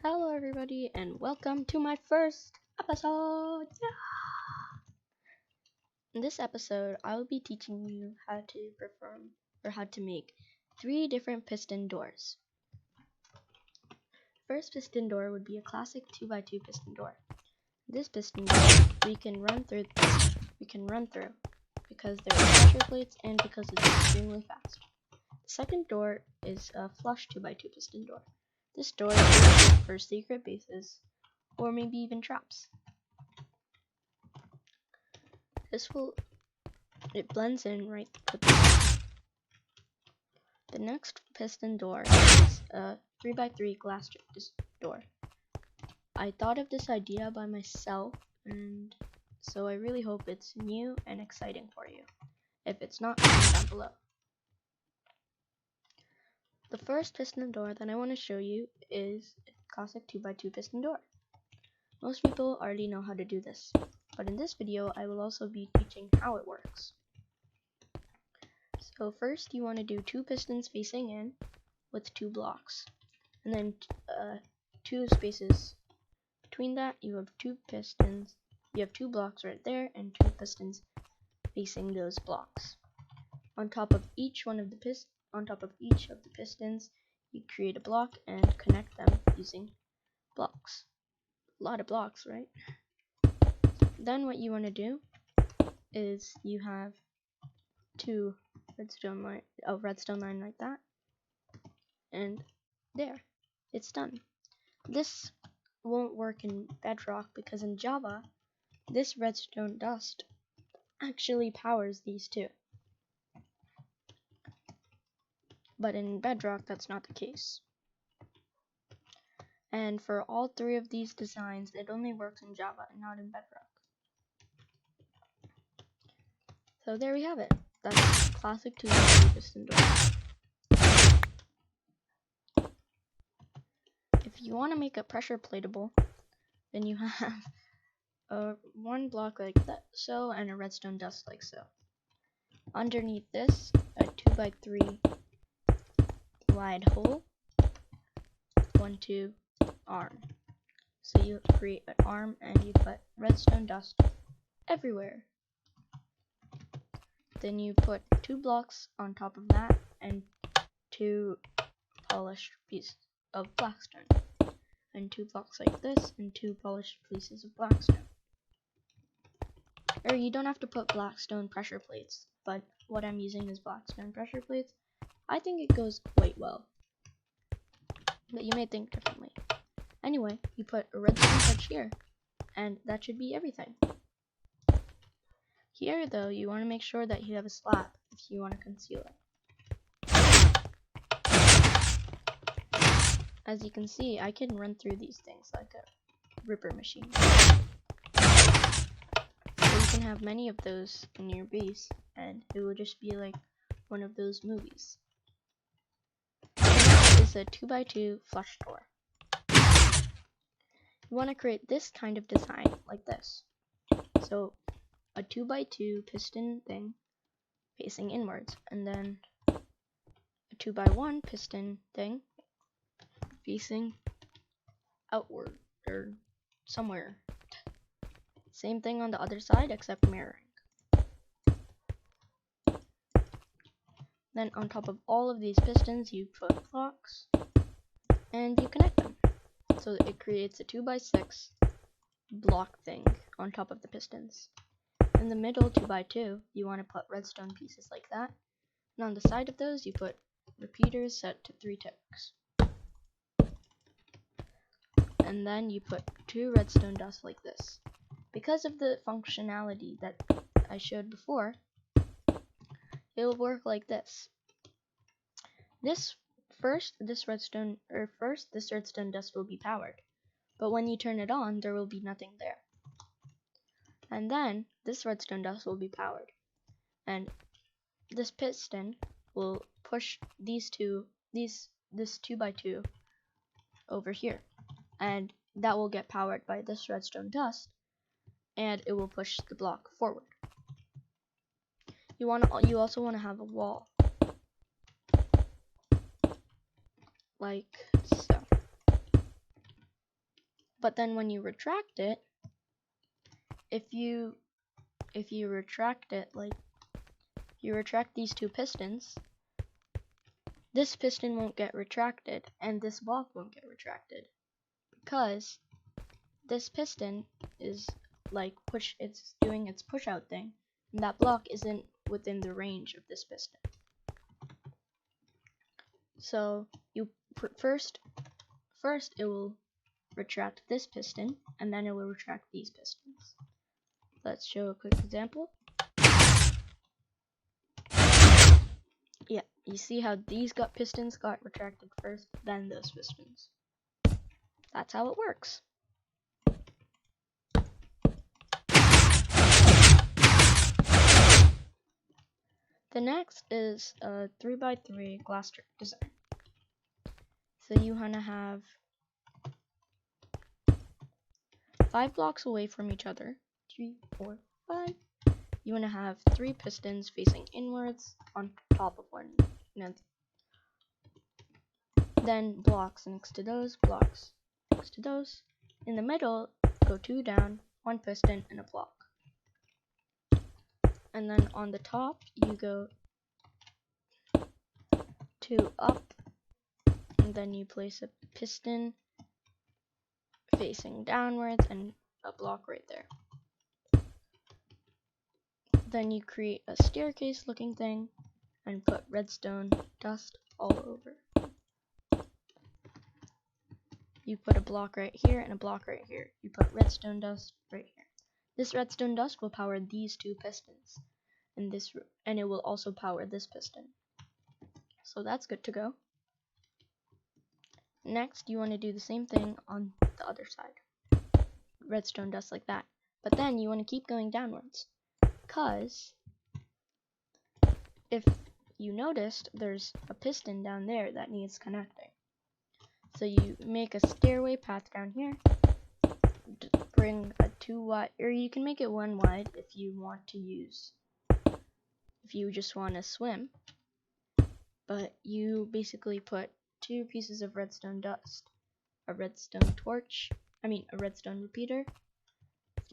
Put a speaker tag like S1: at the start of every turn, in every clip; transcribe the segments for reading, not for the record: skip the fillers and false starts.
S1: Hello everybody and welcome to my first episode. In this episode I will be teaching you how to make 3 different piston doors. First piston door would be a classic 2x2 piston door. This piston door we can run through because there are pressure plates and because it's extremely fast. The second door is a flush 2x2 piston door. This door is used for secret bases, or maybe even traps. It blends in right with the next piston door is a 3x3 glass door. I thought of this idea by myself, and so I really hope it's new and exciting for you. If it's not, comment down below. The first piston door that I want to show you is a classic 2x2 piston door. Most people already know how to do this, but in this video I will also be teaching how it works. So first you want to do 2 pistons facing in with 2 blocks, and then 2 spaces between that. You have 2 pistons, you have 2 blocks right there and 2 pistons facing those blocks. On top of each of the pistons, you create a block and connect them using blocks. A lot of blocks, right? Then what you want to do is you have 2 redstone line like that, and there, it's done. This won't work in Bedrock because in Java, this redstone dust actually powers these 2. But in Bedrock, that's not the case. And for all 3 of these designs, it only works in Java and not in Bedrock. So there we have it. That's classic 2x2 piston door. If you want to make a pressure plateable, then you have one block like that, so, and a redstone dust like so. Underneath this, a 2x3 wide hole, 1-2 arm. So you create an arm and you put redstone dust everywhere. Then you put 2 blocks on top of that and 2 polished pieces of blackstone, and 2 blocks like this and 2 polished pieces of blackstone. Or you don't have to put blackstone pressure plates, but what I'm using is blackstone pressure plates. I think it goes quite well, but you may think differently. Anyway, you put a redstone edge here, and that should be everything. Here though, you want to make sure that you have a slab if you want to conceal it. As you can see, I can run through these things like a ripper machine. So you can have many of those in your base, and it will just be like one of those movies. This is a 2x2 flush door. You want to create this kind of design like this. So a 2x2 piston thing facing inwards, and then a 2x1 piston thing facing outward or somewhere. Same thing on the other side except mirroring. Then on top of all of these pistons you put blocks and you connect them. So it creates a 2x6 block thing on top of the pistons. In the middle 2x2 you want to put redstone pieces like that, and on the side of those you put repeaters set to 3 ticks. And then you put 2 redstone dust like this. Because of the functionality that I showed before, it will work like this. This redstone dust will be powered, but when you turn it on, there will be nothing there. And then this redstone dust will be powered, and this piston will push this 2x2 over here, and that will get powered by this redstone dust, and it will push the block forward. You also want to have a wall like so. But then when you retract it, if you retract it, like you retract these two pistons, this piston won't get retracted and this block won't get retracted, because this piston is like it's doing its push out thing, and that block isn't within the range of this piston. So you first it will retract this piston, and then it will retract these pistons. Let's show a quick example. Yeah, you see how these pistons got retracted first, then those pistons. That's how it works. The next is a 3x3 glass strip design. So you want to have 5 blocks away from each other. 3, 4, 5. You want to have 3 pistons facing inwards on top of one another. Then blocks next to those, blocks next to those. In the middle, go 2 down, 1 piston, and a block. And then on the top, you go 2 up, and then you place a piston facing downwards and a block right there. Then you create a staircase looking thing and put redstone dust all over. You put a block right here and a block right here. You put redstone dust right here. This redstone dust will power these 2 pistons, and it will also power this piston. So that's good to go. Next, you want to do the same thing on the other side. Redstone dust like that. But then you want to keep going downwards, because if you noticed, there's a piston down there that needs connecting. So you make a stairway path down here, bring a 2 wide, or you can make it 1 wide if you just want to swim. But you basically put 2 pieces of redstone dust, a redstone repeater,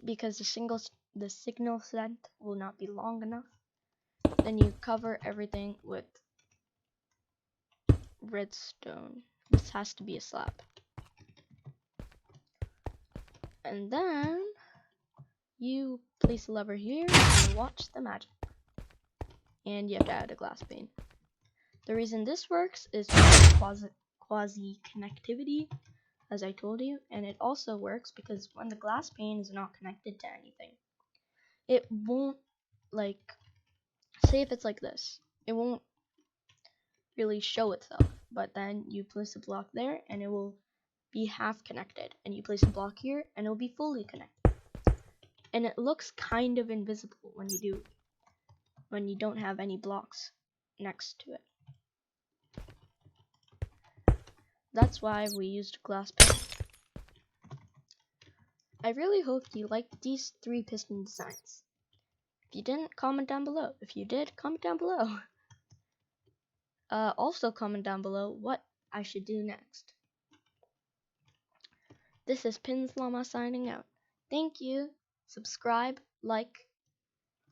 S1: because the signal strength will not be long enough. Then you cover everything with redstone. This has to be a slab. And then you place a lever here and watch the magic. And you have to add a glass pane. The reason this works is quasi connectivity, as I told you, and it also works because when the glass pane is not connected to anything, it won't, like, say if it's like this, it won't really show itself. But then you place a block there and it will be half connected, and you place a block here and it will be fully connected. And it looks kind of invisible when you don't have any blocks next to it. That's why we used glass pane. I really hope you liked these 3 piston designs. If you didn't, comment down below. If you did, comment down below. Also comment down below what I should do next. This is Pins Llama signing out. Thank you. Subscribe, like,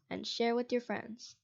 S1: and share with your friends.